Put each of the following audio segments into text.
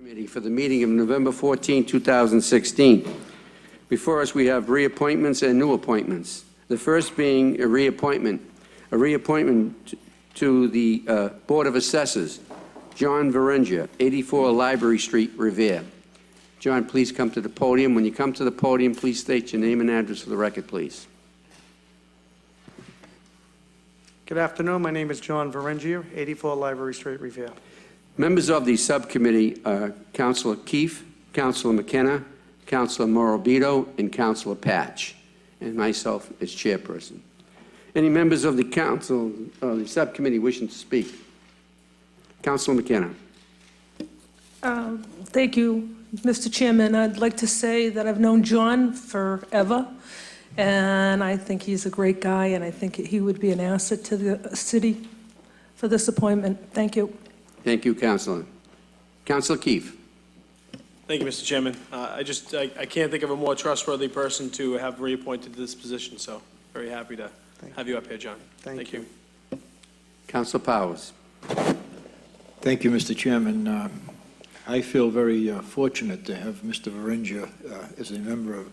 Committee for the meeting of November 14, 2016. Before us, we have reappointments and new appointments. The first being a reappointment to the Board of Assessors, John Verrengia, 84 Library Street, Revere. John, please come to the podium. When you come to the podium, please state your name and address for the record, please. Good afternoon. My name is John Verrengia, 84 Library Street, Revere. Members of the subcommittee are Councilor Keefe, Councilor McKenna, Councilor Morabito, and Councilor Patch, and myself as chairperson. Any members of the council, the subcommittee wishing to speak? Councilor McKenna. Thank you, Mr. Chairman. I'd like to say that I've known John forever, and I think he's a great guy, and I think he would be an asset to the city for this appointment. Thank you. Thank you, Councilor. Councilor Keefe. Thank you, Mr. Chairman. I can't think of a more trustworthy person to have reappointed to this position, so very happy to have you up here, John. Thank you. Councilor Powers. Thank you, Mr. Chairman. I feel very fortunate to have Mr. Verrengia as a member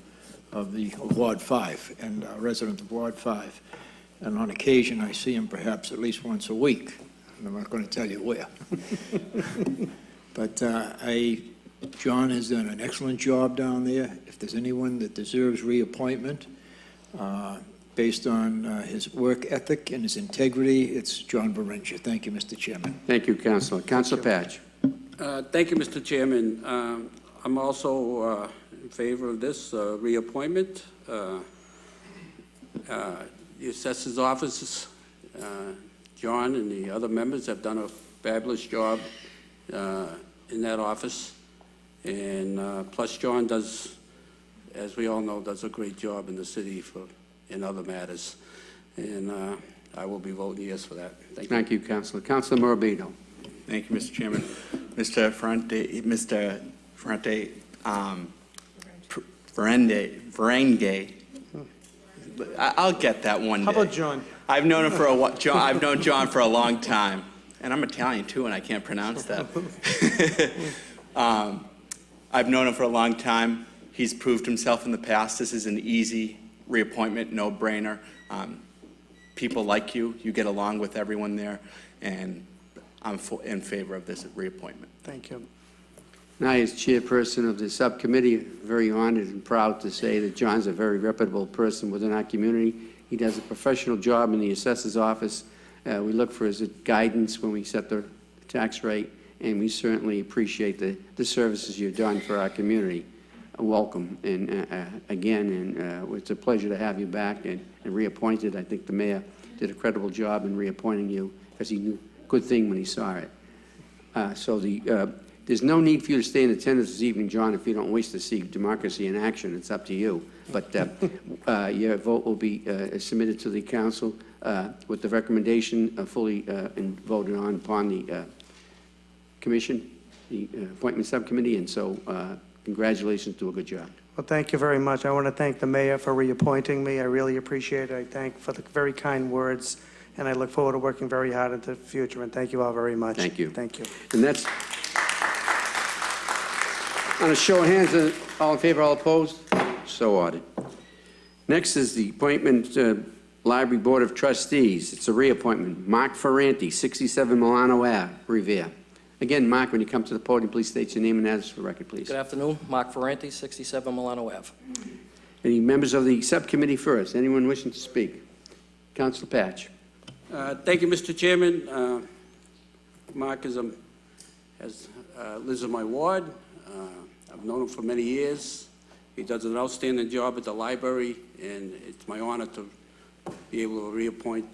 of Ward 5 and a resident of Ward 5. And on occasion, I see him perhaps at least once a week. And I'm not going to tell you where. But John has done an excellent job down there. If there's anyone that deserves reappointment, based on his work ethic and his integrity, it's John Verrengia. Thank you, Mr. Chairman. Thank you, Councilor. Councilor Patch. Thank you, Mr. Chairman. I'm also in favor of this reappointment. The Assessor's Office, John and the other members have done a fabulous job in that office. And plus John does, as we all know, does a great job in the city in other matters. And I will be voting yes for that. Thank you, Councilor. Councilor Morabito. Thank you, Mr. Chairman. Mr. Ferrante, Verrengia. I'll get that one day. How about John? I've known him I've known John for a long time, and I'm Italian too, and I can't pronounce that. I've known him for a long time. He's proved himself in the past. This is an easy reappointment, no-brainer. People like you. You get along with everyone there, and I'm in favor of this reappointment. Thank you. Now, as chairperson of the subcommittee, very honored and proud to say that John's a very reputable person within our community. He does a professional job in the assessor's office. We look for his guidance when we set the tax rate, and we certainly appreciate the services you've done for our community. Welcome, and again, it's a pleasure to have you back and reappointed. I think the mayor did a credible job in reappointing you, because he knew a good thing when he saw it. There's no need for you to stay in attendance this evening, John, if you don't wish to see democracy in action. It's up to you. But your vote will be submitted to the council with the recommendation fully voted on upon the commission, the appointment subcommittee, and so congratulations, do a good job. Well, thank you very much. I want to thank the mayor for reappointing me. I really appreciate it. I thank for the very kind words, and I look forward to working very hard into the future, and thank you all very much. Thank you. Thank you. And that's, on a show of hands, all in favor, all opposed? So ordered. Next is the appointment Library Board of Trustees. It's a reappointment. Mark Ferrante, 67 Milano Ave, Revere. Again, Mark, when you come to the podium, please state your name and address for the record, please. Good afternoon. Mark Ferrante, 67 Milano Ave. Any members of the subcommittee first? Anyone wishing to speak? Councilor Patch. Thank you, Mr. Chairman. Mark lives in my ward. I've known him for many years. He does an outstanding job at the library, and it's my honor to be able to reappoint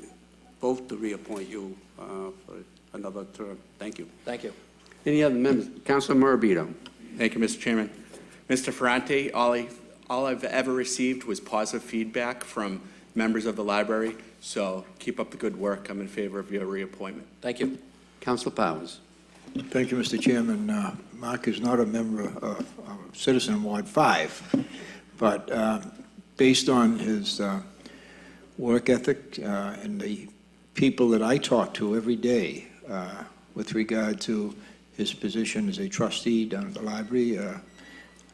you for another term. Thank you. Thank you. Any other members? Councilor Morabito. Thank you, Mr. Chairman. Mr. Ferrante, all I've ever received was positive feedback from members of the library, so keep up the good work. I'm in favor of your reappointment. Thank you. Councilor Powers. Thank you, Mr. Chairman. Mark is not a member of Citizen Ward 5, but based on his work ethic and the people that I talk to every day with regard to his position as a trustee down at the library.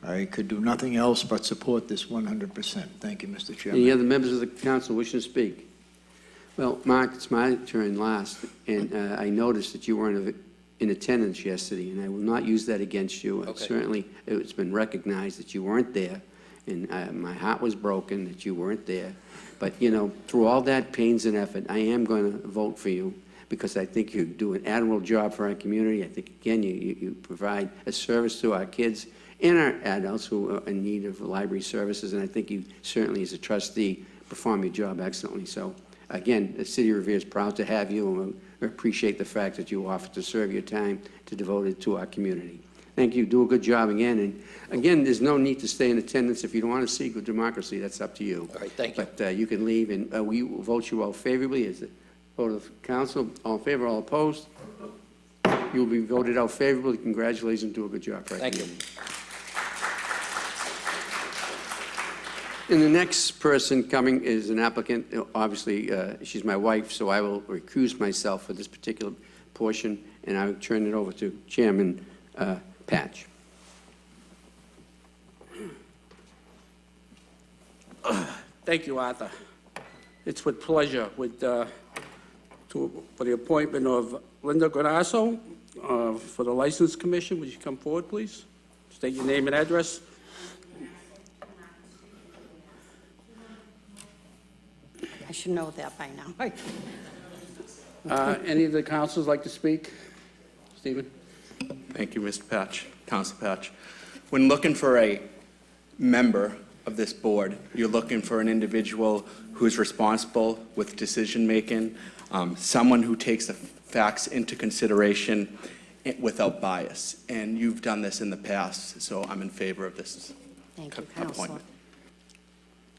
I could do nothing else but support this 100%. Thank you, Mr. Chairman. Any other members of the council wishing to speak? Well, Mark, it's my turn last, and I noticed that you weren't in attendance yesterday, and I will not use that against you. Okay. Certainly, it's been recognized that you weren't there, and my heart was broken that you weren't there. But, you know, through all that pains and effort, I am going to vote for you because I think you do an admirable job for our community. I think, again, you provide a service to our kids and our adults who are in need of library services, and I think you certainly, as a trustee, perform your job excellently. So, again, the City of Revere is proud to have you, and we appreciate the fact that you offer to serve your time to devote it to our community. Thank you. Do a good job again. And again, there's no need to stay in attendance. If you don't want to see good democracy, that's up to you. All right, thank you. But you can leave, and we will vote you all favorably as a vote of council. All in favor, all opposed? You will be voted out favorably. Congratulations. Do a good job for our Thank you. community. And the next person coming is an applicant. Obviously, she's my wife, so I will recuse myself for this particular portion, and I will turn it over to Chairman Patch. Thank you, Arthur. It's with pleasure for the appointment of Linda Guinasso for the License Commission. Would you come forward, please? State your name and address. I should know that by now. Any of the councilors like to speak? Stephen? Thank you, Mr. Patch, Council Patch. When looking for a member of this board, you're looking for an individual who's responsible with decision-making, someone who takes the facts into consideration without bias. And you've done this in the past, so I'm in favor of this Thank you, Counselor. appointment.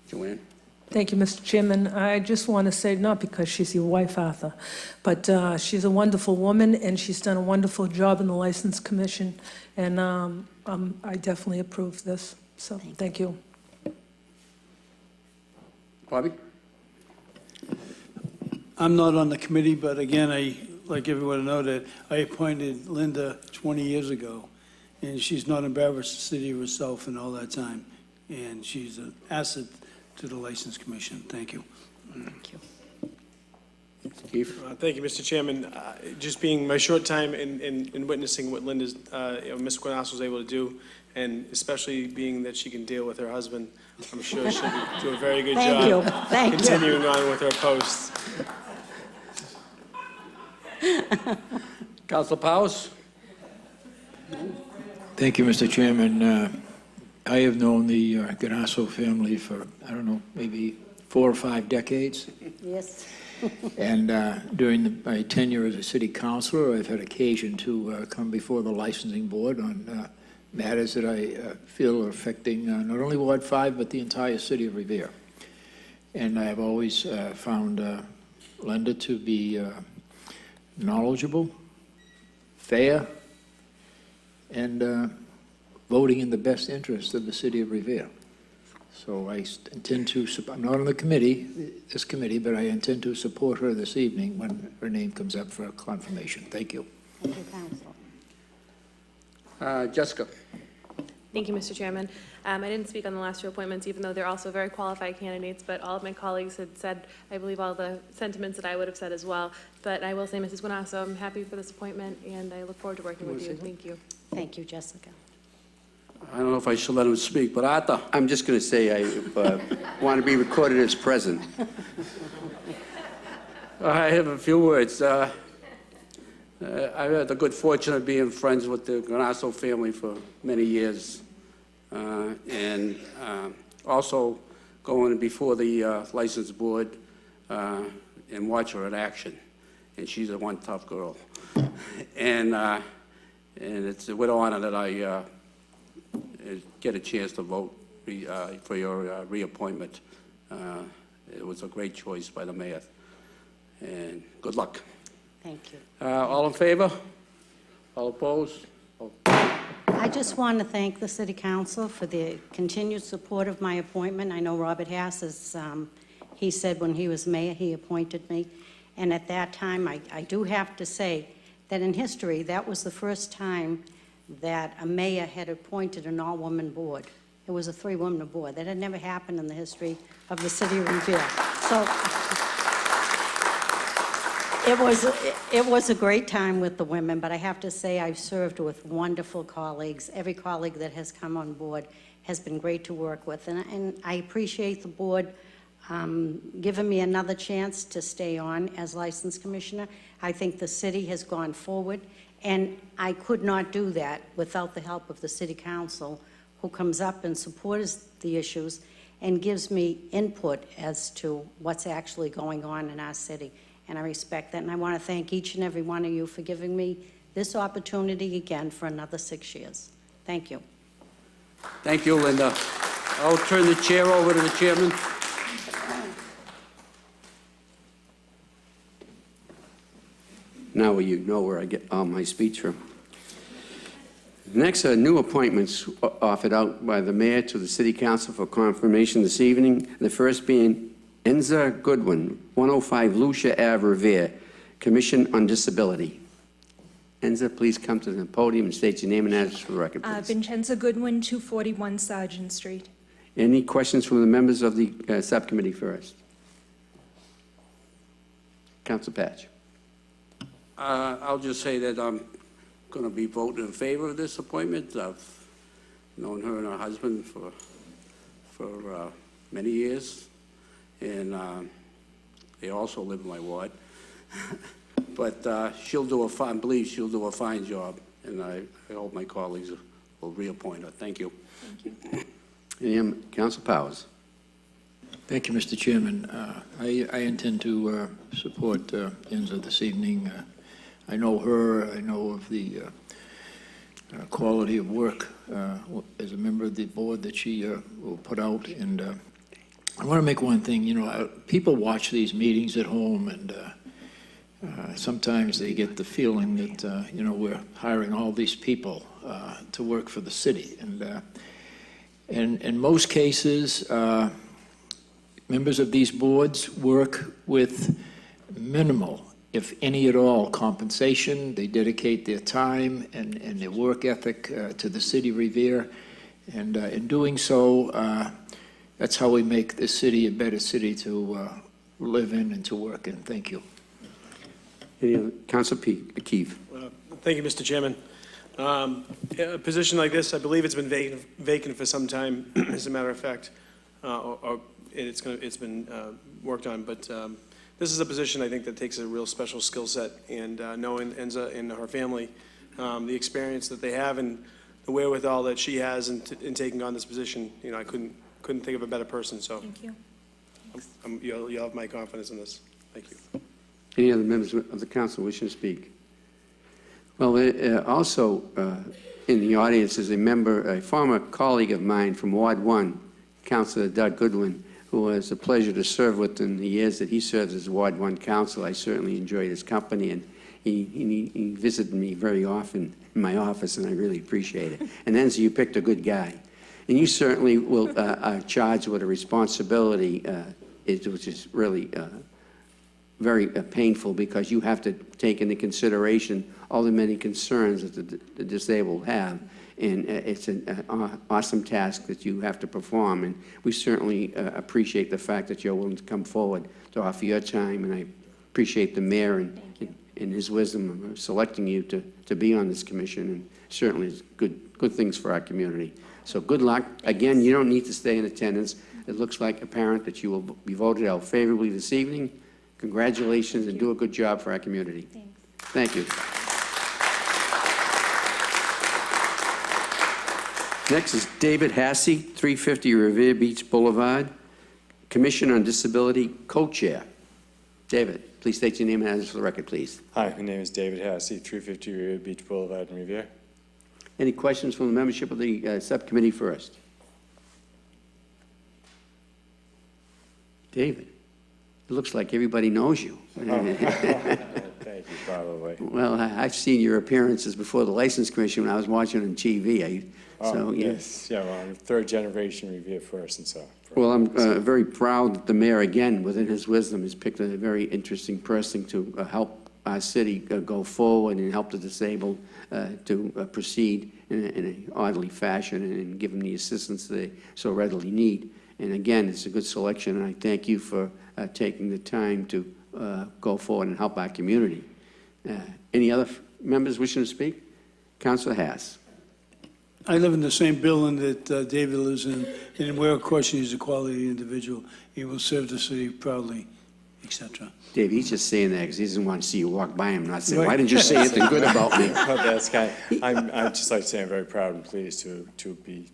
Joanne? Thank you, Mr. Chairman. I just want to say, not because she's your wife, Arthur, but she's a wonderful woman, and she's done a wonderful job in the License Commission, and I definitely approve this. So, thank you. Bobby? I'm not on the committee, but again, I like everyone to know that I appointed Linda 20 years ago, and she's not embarrassed the city of herself in all that time, and she's an asset to the License Commission. Thank you. Thank you. Keefe? Thank you, Mr. Chairman. Just being my short time in witnessing what Linda's, Ms. Guinasso was able to do, and especially being that she can deal with her husband, I'm sure she'll do a very good Thank you. job Thank you. continuing on with her post. Councilor Powers? Thank you, Mr. Chairman. I have known the Guinasso family for, I don't know, maybe 4 or 5 decades. Yes. And during my tenure as a city councilor, I've had occasion to come before the licensing board on matters that I feel are affecting not only Ward 5, but the entire city of Revere. And I have always found Linda to be knowledgeable, fair, and voting in the best interest of the city of Revere. So I intend to, I'm not on the committee, this committee, but I intend to support her this evening when her name comes up for confirmation. Thank you. Thank you, Counselor. Jessica? Thank you, Mr. Chairman. I didn't speak on the last 2 appointments, even though they're also very qualified candidates, but all of my colleagues had said, I believe, all the sentiments that I would have said as well. But I will say, Mrs. Guinasso, I'm happy for this appointment, and I look forward to working with you. Thank you. Thank you, Jessica. I don't know if I should let him speak, but Arthur? I'm just going to say I want to be recorded as present. I have a few words. I've had the good fortune of being friends with the Guinasso family for many years, and also going before the license board and watch her in action. And she's a one tough girl. And it's with honor that I get a chance to vote for your reappointment. It was a great choice by the mayor. And good luck. Thank you. All in favor? All opposed? I just want to thank the City Council for the continued support of my appointment. I know Robert Hass, he said when he was mayor, he appointed me. And at that time, I do have to say that in history, that was the first time that a mayor had appointed an all-woman board. It was a three-woman board. That had never happened in the history of the city of Revere. So it was a great time with the women, but I have to say I've served with wonderful colleagues. Every colleague that has come on board has been great to work with, and I appreciate the board giving me another chance to stay on as license commissioner. I think the city has gone forward, and I could not do that without the help of the city council, who comes up and supports the issues and gives me input as to what's actually going on in our city. And I respect that, and I want to thank each and every one of you for giving me this opportunity again for another 6 years. Thank you. Thank you, Linda. I'll turn the chair over to the chairman. Now you know where I get all my speech from. Next are new appointments offered out by the mayor to the city council for confirmation this evening. The first being Enza Goodwin, 105 Lucia Ave, Revere, Commission on Disability. Enza, please come to the podium and state your name and address for the record, please. Vincenza Goodwin, 241 Sargent Street. Any questions from the members of the subcommittee first? Council Patch. I'll just say that I'm going to be voting in favor of this appointment. I've known her and her husband for many years, and they also live in my ward. But I believe she'll do a fine job, and I hope my colleagues will reappoint her. Thank you. Thank you. Council Powers. Thank you, Mr. Chairman. I intend to support Enza this evening. I know her. I know of the quality of work as a member of the board that she will put out. And I want to make one thing. You know, people watch these meetings at home, and sometimes they get the feeling that, you know, we're hiring all these people to work for the city. And in most cases, members of these boards work with minimal, if any at all, compensation. They dedicate their time and their work ethic to the city of Revere. And in doing so, that's how we make this city a better city to live in and to work in. Thank you. Council Keefe. Thank you, Mr. Chairman. A position like this, I believe it's been vacant for some time, as a matter of fact, it's been worked on. But this is a position I think that takes a real special skill set, and knowing Enza and her family, the experience that they have and the wherewithal that she has in taking on this position, you know, I couldn't think of a better person. So Thank you. you'll have my confidence in this. Thank you. Any other members of the council wishing to speak? Well, also in the audience is a former colleague of mine from Ward 1, Councilor Doug Goodwin, who was a pleasure to serve with in the years that he served as Ward 1 council. I certainly enjoyed his company, and he visited me very often in my office, and I really appreciate it. And then, so you picked a good guy. And you certainly will are charged with a responsibility, which is really very painful, because you have to take into consideration all the many concerns that the disabled have. And it's an awesome task that you have to perform. And we certainly appreciate the fact that you're willing to come forward to offer your time. And I appreciate the mayor and his wisdom of selecting you to be on this commission. And certainly it's good things for our community. So good luck. Again, you don't need to stay in attendance. It looks like apparent that you will be voted out favorably this evening. Congratulations, and do a good job for our community. Thanks. Thank you. Next is David Hahesy, 350 Revere Beach Boulevard, Commission on Disability Co-Chair. David, please state your name and address for the record, please. Hi, my name is David Hahesy, 350 Revere Beach Boulevard in Revere. Any questions from the membership of the subcommittee first? David, it looks like everybody knows you. Thank you, probably. Well, I've seen your appearances before the License Commission when I was watching on TV. Yes, yeah, well, I'm third generation Revere first and so. Well, I'm very proud that the mayor, again, within his wisdom, has picked a very interesting person to help our city go forward and help the disabled to proceed in an orderly fashion and give them the assistance they so readily need. And again, it's a good selection, and I thank you for taking the time to go forward and help our community. Any other members wishing to speak? Councilor Hahesy. I live in the same building that David lives in, and where, of course, he's a quality individual. He will serve the city proudly, etc. Dave, he's just saying that because he doesn't want to see you walk by him, not say, Right. why didn't you say anything good about me? That's kind. I'd just like to say I'm very proud and pleased to be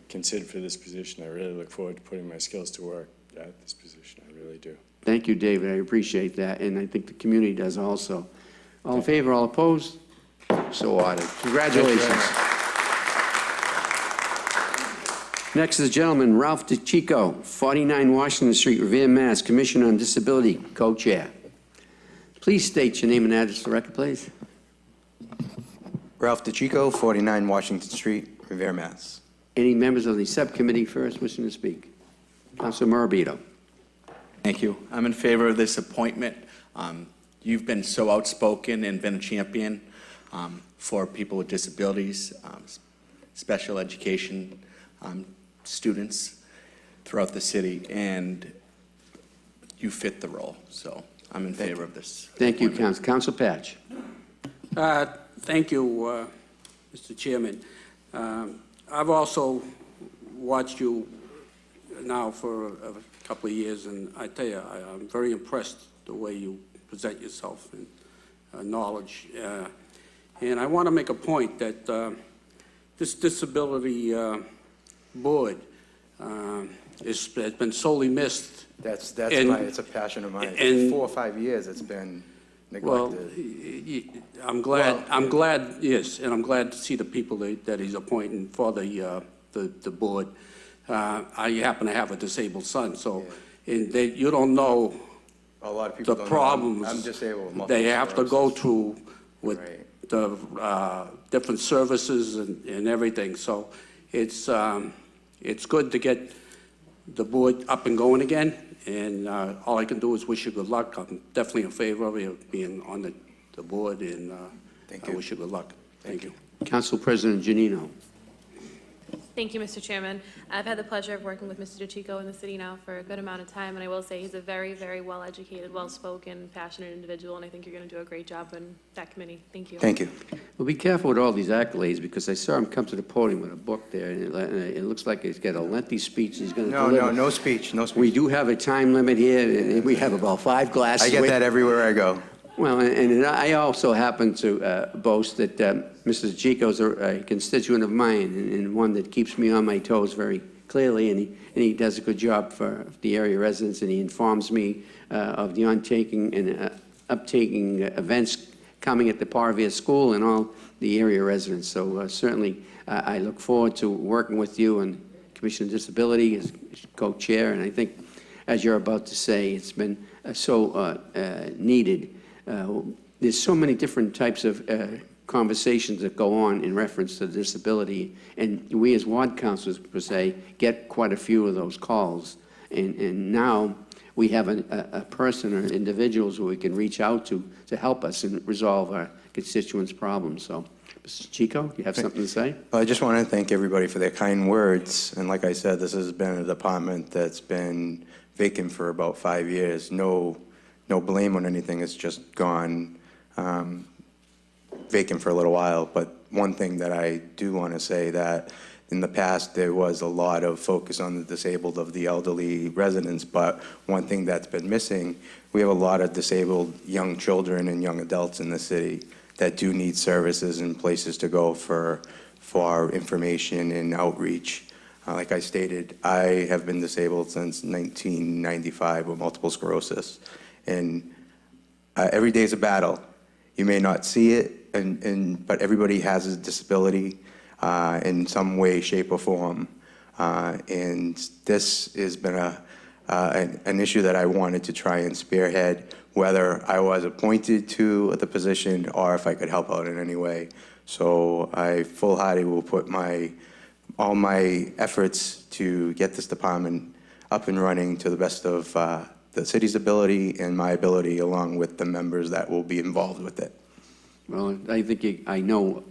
considered for this position. I really look forward to putting my skills to work at this position. I really do. Thank you, David. I appreciate that, and I think the community does also. All in favor, all opposed? So ordered. Congratulations. Next is the gentleman, Ralph DeCicco, 49 Washington Street, Revere, Mass., Commission on Disability, co-chair. Please state your name and address for the record, please. Ralph DeCicco, 49 Washington Street, Revere, Mass. Any members of the subcommittee first wishing to speak? Councilor Morabito. Thank you. I'm in favor of this appointment. You've been so outspoken and been a champion for people with disabilities, special education students throughout the city, and you fit the role. So I'm in favor of this. Thank you, Council. Council Patch. Thank you, Mr. Chairman. I've also watched you now for a couple of years, and I tell you, I'm very impressed the way you present yourself and knowledge. And I want to make a point that this disability board has been sorely missed. That's And- why it's a passion of mine. and- For 4 or 5 years, it's been Well, neglected. I'm glad, yes, and I'm glad to see the people that he's appointing for the board. I happen to have a disabled son, so, and you don't know A lot of people the don't problems know. I'm disabled with multiple they have to go sclerosis. through with Right. the different services and everything. So it's good to get the board up and going again, and all I can do is wish you good luck. I'm definitely in favor of you being on the board, and Thank I you. wish you good luck. Thank you. Council President Janino. Thank you, Mr. Chairman. I've had the pleasure of working with Mr. DeCicco in the city now for a good amount of time, and I will say he's a very, very well-educated, well-spoken, passionate individual, and I think you're going to do a great job in that committee. Thank you. Thank you. Well, be careful with all these accolades, because I saw him come to the podium with a book there, and it looks like he's got a lengthy speech he's going to No, deliver. no speech, no speech. We do have a time limit here, and we have about 5 glasses. I get that everywhere I go. Well, and I also happen to boast that Mrs. Chico's a constituent of mine, and one that keeps me on my toes very clearly, and he does a good job for the area residents, and he informs me of the ontaking and uptaking events coming at the Parvia School and all the area residents. So certainly, I look forward to working with you and Commission on Disability as co-chair, and I think, as you're about to say, it's been so needed. There's so many different types of conversations that go on in reference to disability, and we as ward councilors, per se, get quite a few of those calls. And now we have a person or individuals who we can reach out to help us and resolve our constituents' problems. So, Mr. Chico, you have something to say? Well, I just want to thank everybody for their kind words. And like I said, this has been a department that's been vacant for about 5 years. No blame on anything. It's just gone vacant for a little while. But one thing that I do want to say that in the past there was a lot of focus on the disabled of the elderly residents, but one thing that's been missing, we have a lot of disabled young children and young adults in the city that do need services and places to go for information and outreach. Like I stated, I have been disabled since 1995 with multiple sclerosis. And every day is a battle. You may not see it, but everybody has a disability in some way, shape, or form. And this has been an issue that I wanted to try and spearhead, whether I was appointed to the position or if I could help out in any way. So I full-heartedly will put all my efforts to get this department up and running to the best of the city's ability and my ability, along with the members that will be involved with it. Well, I think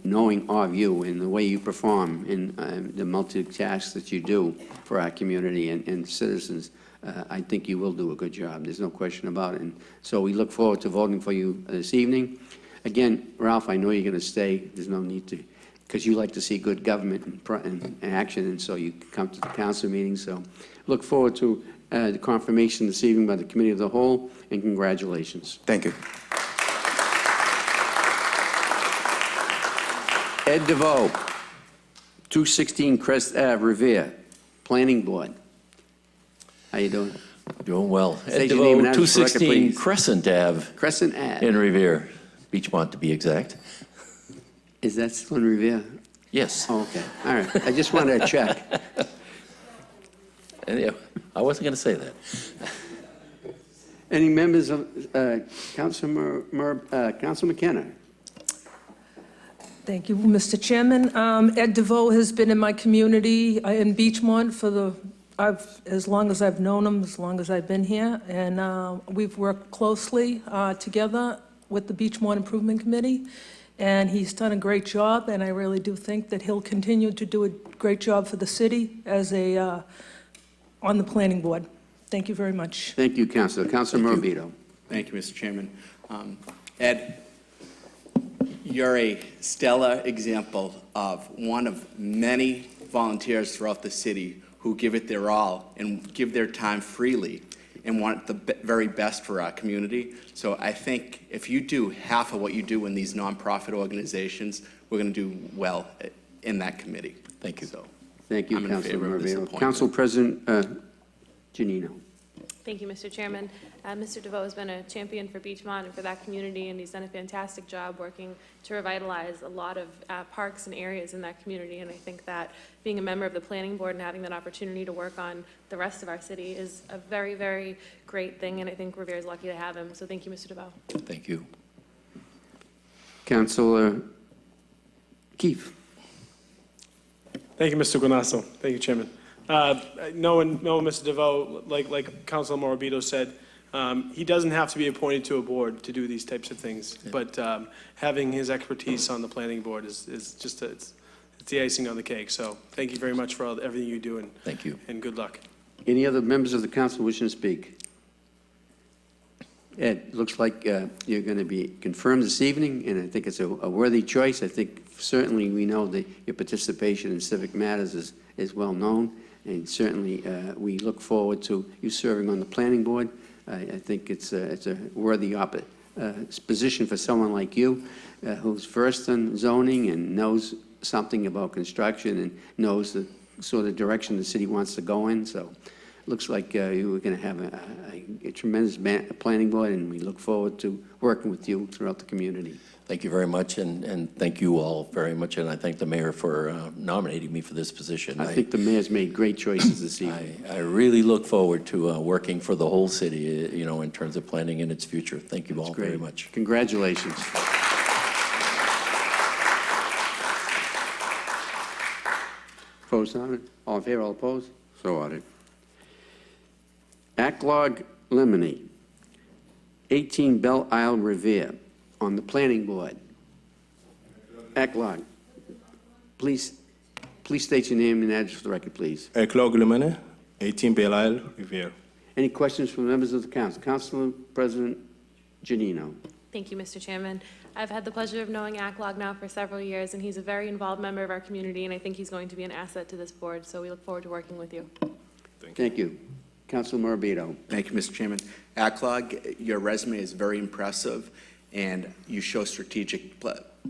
knowing of you and the way you perform in the multi-tasks that you do for our community and citizens, I think you will do a good job. There's no question about it. And so we look forward to voting for you this evening. Again, Ralph, I know you're going to stay. There's no need to, because you like to see good government and action, and so you come to the council meetings. So look forward to the confirmation this evening by the Committee of the Whole, and congratulations. Thank you. Ed Deveau, 216 Crest Ave, Revere, Planning Board. How you doing? Doing well. State Ed your name Deveau, and address for the record, 216 please. Crescent Ave Crescent Ave. in Revere, Beachmont to be exact. Is that still in Revere? Yes. Oh, okay, all right. I just wanted to check. And, yeah, I wasn't going to say that. Any members of Council McKenna? Thank you, Mr. Chairman. Ed Deveau has been in my community in Beachmont for as long as I've known him, as long as I've been here, and we've worked closely together with the Beachmont Improvement Committee, and he's done a great job, and I really do think that he'll continue to do a great job for the city as on the planning board. Thank you very much. Thank you, Councilor. Councilor Morabito. Thank you, Mr. Chairman. Ed, you're a stellar example of one of many volunteers throughout the city who give it their all and give their time freely and want the very best for our community. So I think if you do half of what you do in these nonprofit organizations, we're going to do well in that committee. Thank you. So Thank you, I'm in Councilor favor of this Morabito. appointment. Council President Janino. Thank you, Mr. Chairman. Mr. Deveau has been a champion for Beachmont and for that community, and he's done a fantastic job working to revitalize a lot of parks and areas in that community. And I think that being a member of the planning board and having that opportunity to work on the rest of our city is a very, very great thing, and I think we're very lucky to have him. So thank you, Mr. Deveau. Thank you. Councilor Keefe. Thank you, Mr. Guinasso. Thank you, Chairman. Knowing Mr. Deveau, like Councilor Morabito said, he doesn't have to be appointed to a board to do these types of things, but having his expertise on the planning board is just it's the icing on the cake. So thank you very much for everything you do, and Thank you. and good luck. Any other members of the council wishing to speak? Ed, looks like you're going to be confirmed this evening, and I think it's a worthy choice. I think certainly we know that your participation in civic matters is well known, and certainly we look forward to you serving on the planning board. I think it's a worthy position for someone like you, who's versed in zoning and knows something about construction and knows the sort of direction the city wants to go in. So it looks like you are going to have a tremendous planning board, and we look forward to working with you throughout the community. Thank you very much, and thank you all very much, and I thank the mayor for nominating me for this position. I think the mayor's made great choices this evening. I really look forward to working for the whole city, in terms of planning in its future. Thank you all very much. Congratulations. Opposed on it? All in favor, all opposed? So ordered. Aklog, Limeneh, 18 Belle Isle, Revere, on the planning board. Aklog, please state your name and address for the record, please. Aklog, Limeneh, 18 Belle Isle, Revere. Any questions from members of the council? Councilor President Janino. Thank you, Mr. Chairman. I've had the pleasure of knowing Aklog now for several years, and he's a very involved member of our community, and I think he's going to be an asset to this board, so we look forward to working with you. Thank you. Councilor Morabito. Thank you, Mr. Chairman. Aklog, your resume is very impressive, and you show strategic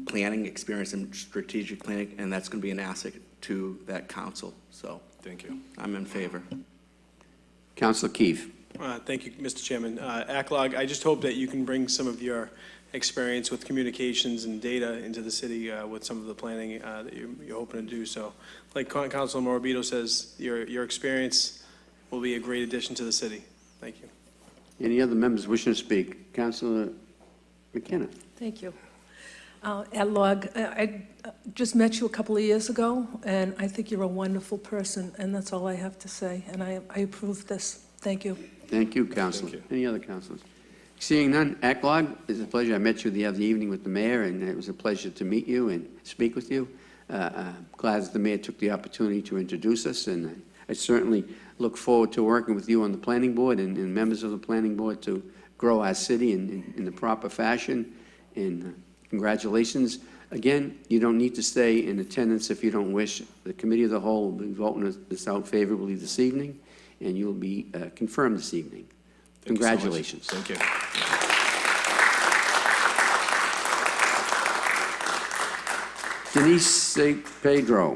planning, experience in strategic planning, and that's going to be an asset to that council. So Thank you. I'm in favor. Councilor Keefe. Thank you, Mr. Chairman. Aklog, I just hope that you can bring some of your experience with communications and data into the city with some of the planning that you're hoping to do. So, like Councilor Morabito says, your experience will be a great addition to the city. Thank you. Any other members wishing to speak? Councilor McKenna. Thank you. Aklog, I just met you a couple of years ago, and I think you're a wonderful person, and that's all I have to say, and I approve this. Thank you. Thank you, Counselor. Any other counselors? Seeing none, Aklog, it's a pleasure. I met you the other evening with the mayor, and it was a pleasure to meet you and speak with you. I'm glad that the mayor took the opportunity to introduce us, and I certainly look forward to working with you on the planning board and members of the planning board to grow our city in the proper fashion. And congratulations. Again, you don't need to stay in attendance if you don't wish. The committee of the whole will be voting this out favorably this evening, and you'll be confirmed this evening. Congratulations. Thank you. Denise Pedro,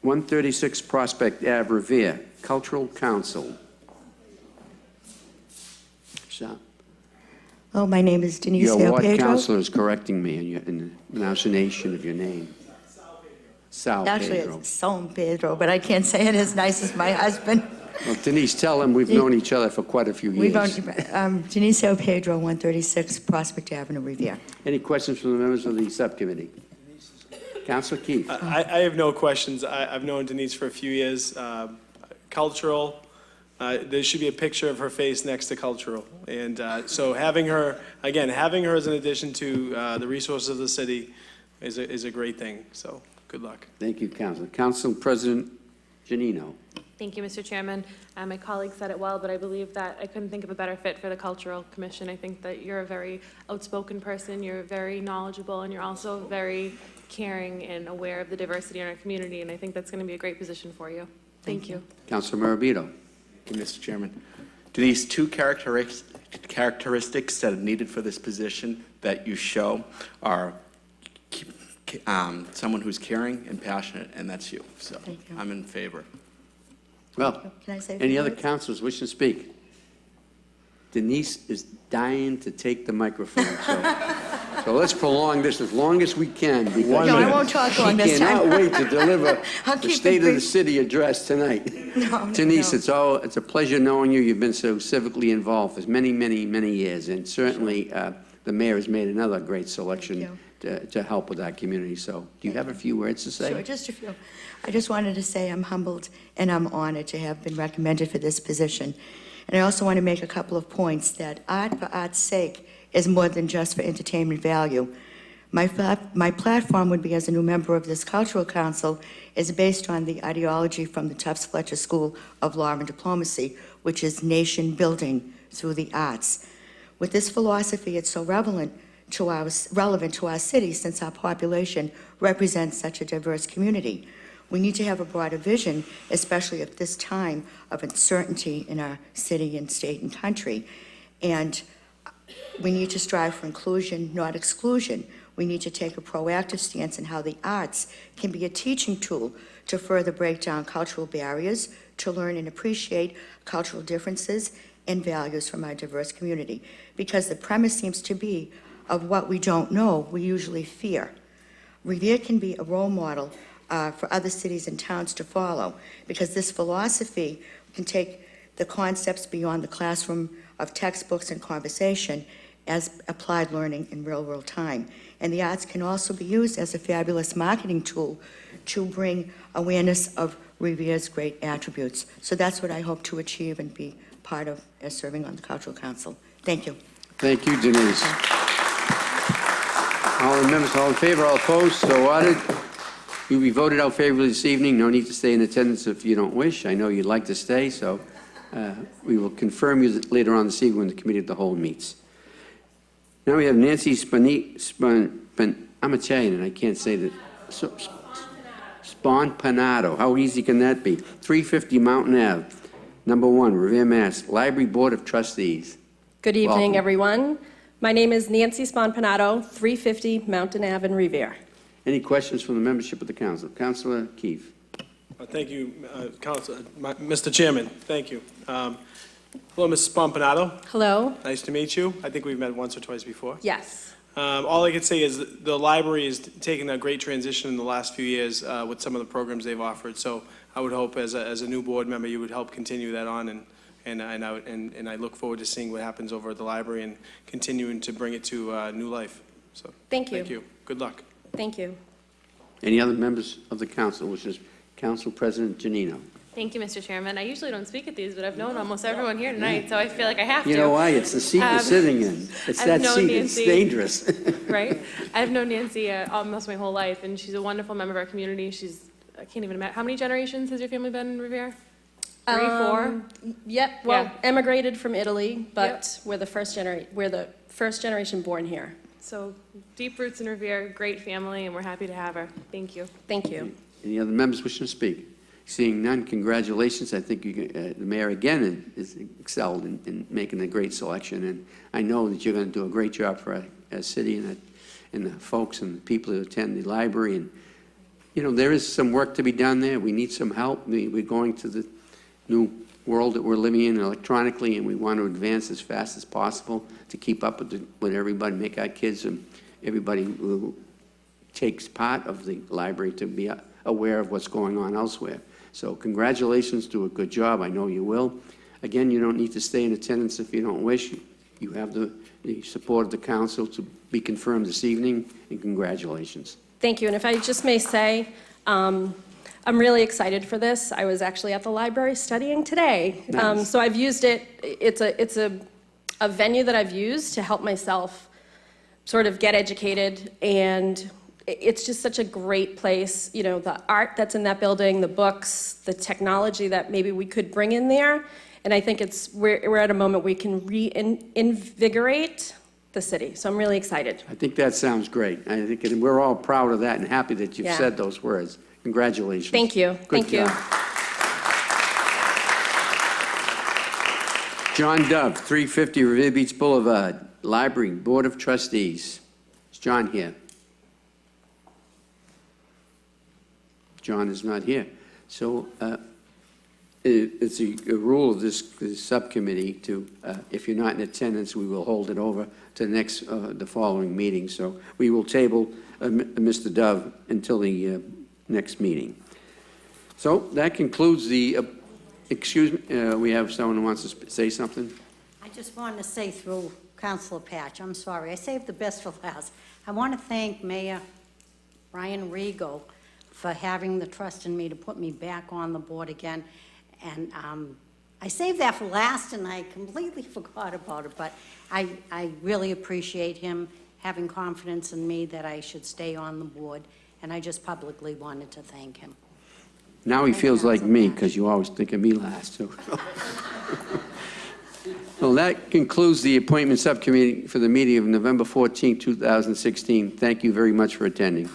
136 Prospect Ave, Revere, Cultural Council. So, Oh, my name is Denise your ward Pedro. councilor is correcting me in the pronunciation of your name. Sal Actually, Pedro. it's Son Pedro, but I can't say it as nice as my husband. Well, Denise, tell him we've known each other for quite a few years. Denise Pedro, 136 Prospect Avenue, Revere. Any questions from the members of the subcommittee? Councilor Keefe. I have no questions. I've known Denise for a few years. Cultural, there should be a picture of her face next to cultural. And so having her as an addition to the resources of the city is a great thing. So good luck. Thank you, Councilor. Council President Janino. Thank you, Mr. Chairman. My colleague said it well, but I believe that I couldn't think of a better fit for the Cultural Commission. I think that you're a very outspoken person, you're very knowledgeable, and you're also very caring and aware of the diversity in our community, and I think that's going to be a great position for you. Thank you. Councilor Morabito. Thank you, Mr. Chairman. Denise, two characteristics that are needed for this position that you show are someone who's caring and passionate, and that's you. So I'm in favor. Well, Can I say a any few other words? councilors wish to speak? Denise is dying to take the microphone, so let's prolong this as long as we can. Because No, I won't talk long this She time. cannot wait to deliver I'll the keep it State of the brief. City address tonight. No, Denise, no. it's a pleasure knowing you. You've been so civically involved for many, many, many years, and certainly the mayor has made another great selection to help with our community. So do you have a few words to say? Sure, just a few. I just wanted to say I'm humbled and I'm honored to have been recommended for this position. And I also want to make a couple of points that art for art's sake is more than just for entertainment value. My platform would be, as a new member of this cultural council, is based on the ideology from the Tufts Fletcher School of Law and Diplomacy, which is nation building through the arts. With this philosophy, it's so relevant to our city since our population represents such a diverse community. We need to have a broader vision, especially at this time of uncertainty in our city and state and country. And we need to strive for inclusion, not exclusion. We need to take a proactive stance in how the arts can be a teaching tool to further break down cultural barriers, to learn and appreciate cultural differences and values from our diverse community. Because the premise seems to be of what we don't know, we usually fear. Revere can be a role model for other cities and towns to follow, because this philosophy can take the concepts beyond the classroom of textbooks and conversation as applied learning in real-world time. And the arts can also be used as a fabulous marketing tool to bring awareness of Revere's great attributes. So that's what I hope to achieve and be part of as serving on the Cultural Council. Thank you. Thank you, Denise. All the members, all in favor, all opposed, so ordered. You'll be voted out favorably this evening. No need to stay in attendance if you don't wish. I know you'd like to stay, so we will confirm you later on this evening when the committee of the whole meets. Now we have Nancy I'm Italian and I can't say that. Sponpinato. How easy can that be? 350 Mountain Ave, number 1, Revere, Mass. Library Board of Trustees. Good evening, Welcome. everyone. My name is Nancy Sponpinato, 350 Mountain Ave in Revere. Any questions from the membership of the council? Councilor Keefe. Thank you, Mr. Chairman. Thank you. Hello, Mrs. Sponpinato. Hello. Nice to meet you. I think we've met once or twice before. Yes. All I can say is the library has taken a great transition in the last few years with some of the programs they've offered. So I would hope as a new board member, you would help continue that on, and I look forward to seeing what happens over at the library and continuing to bring it to new life. So Thank you. Thank you. Good luck. Thank you. Any other members of the council, which is Council President Janino? Thank you, Mr. Chairman. I usually don't speak at these, but I've known almost everyone here tonight, so I feel like I have to. You know why? It's the seat you're sitting in. It's I've that known seat, it's Nancy. dangerous. Right? I've known Nancy almost my whole life, and she's a wonderful member of our community. I can't even imagine, how many generations has your family been in Revere? 3, 4? Yep, well, Yeah. emigrated from Italy, but we're the first generation born here. So deep roots in Revere, great family, and we're happy to have her. Thank you. Thank you. Any other members wishing to speak? Seeing none, congratulations. I think the mayor again is excelled in making a great selection, and I know that you're going to do a great job for our city and the folks and the people who attend the library. And you know, there is some work to be done there. We need some help. We're going to the new world that we're living in electronically, and we want to advance as fast as possible to keep up with everybody, make our kids and everybody who takes part of the library to be aware of what's going on elsewhere. So congratulations, do a good job. I know you will. Again, you don't need to stay in attendance if you don't wish. You have the support of the council to be confirmed this evening, and congratulations. Thank you, and if I just may say, I'm really excited for this. I was actually at the library studying today. Nice. So I've used it, it's a venue that I've used to help myself sort of get educated, and it's just such a great place. You know, the art that's in that building, the books, the technology that maybe we could bring in there, and I think we're at a moment we can reinvigorate the city, so I'm really excited. I think that sounds great. I think we're all proud of that and happy that you've Yeah. said those words. Congratulations. Thank you. Good Thank job. John Dove, 350 Revere Beach Boulevard, Library Board of Trustees. Is John here? John is not here. So it's a rule of this subcommittee to, if you're not in attendance, we will hold it over to the following meeting. So we will table Mr. Dove until the next meeting. So that concludes the, excuse me, we have someone who wants to say something? I just wanted to say through Councilor Patch, I'm sorry, I saved the best for last. I want to thank Mayor Brian Regal for having the trust in me to put me back on the board again. And I saved that for last, and I completely forgot about it, but I really appreciate him having confidence in me that I should stay on the board, and I just publicly wanted to thank him. Now he feels like me, because you always think of me last. So. Well, that concludes the appointment subcommittee for the meeting of November 14, 2016. Thank you very much for attending.